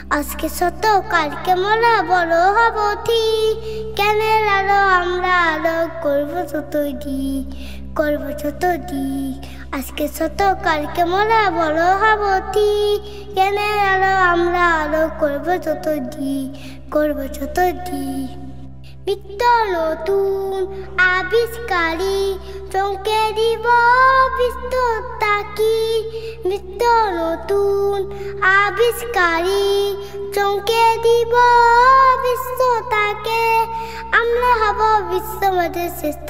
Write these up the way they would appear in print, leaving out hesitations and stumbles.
আজকে ছোট কালকে মোরা বড় হব ঠিক জ্ঞানের আলো আমরা আলো করবো ছোট দিক আজকে ছোট কালকে মোরা বড় হব ঠিক জ্ঞানের আলো আমরা আলো করবো ছোট দিক নিত্য নতুন আবিষ্কারী চমকে দিব বিশ্বটাকে নিত্য নতুন আবিষ্কারী চমকে দিব বিশ্বটাকে আমরা হব বিশ্বমাঝে শ্রেষ্ঠ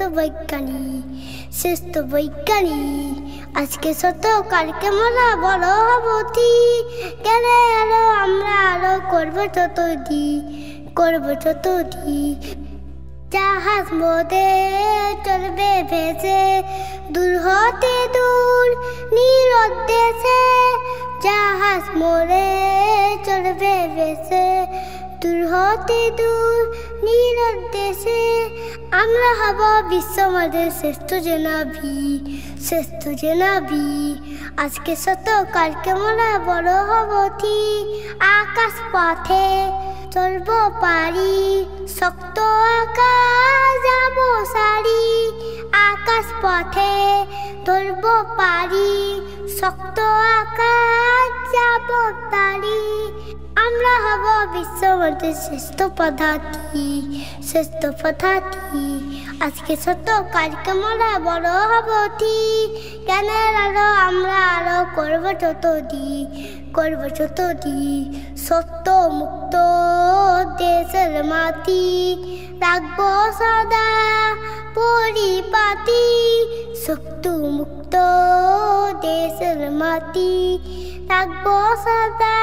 বৈজ্ঞানিক আজকে ছোট কালকে মোরা বড় হব ঠিক জ্ঞানে আলো আমরা আলো করবো ছোট দিক জাহাজ মোদে চলবে ভেসে দূর হতে দূর নীরব দেশে জাহাজ মোড়ে চলবে ভেসে দূর হতে দূর নীরব দেশে আমরা হব বিশ্বমাঝে শ্রেষ্ঠ জেনাবি আজকে ছোট কালকে মোরা বড় হব ঠিক আকাশ পথে চলবো পারি শক্ত আকাশ যাব সারি আকাশ পথে চলবো পারি শক্ত আকাশ যাব তারি আমরা হব বিশ্বমাঝে শ্রেষ্ঠ পদার্থী আজকে ছোট কালকে মোরা বড় হব ঠিক জ্ঞানের আলো আমরা আলো করবো ছোট দিক সত্য মুক্ত দেশের মাটি রাখবো সদা পরিপাটি সত্য মুক্ত দেশের মাটি রাখবো সদা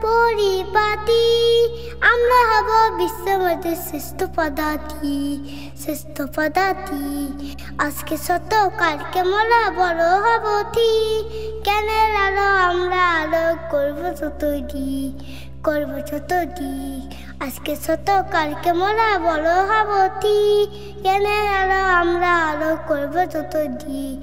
পরিপাটি আমরা হব বিশ্বমাঝে শ্রেষ্ঠ পদার্থী আজকে ছোট কালকে মোরা বড় হব ঠিক জ্ঞানের আলো আমরা আলো করবো ছোট দিক আজকে ছোট কালকে মোরা বড় হব ঠিক জ্ঞানের আলো আমরা আলো করবো ছোট দিক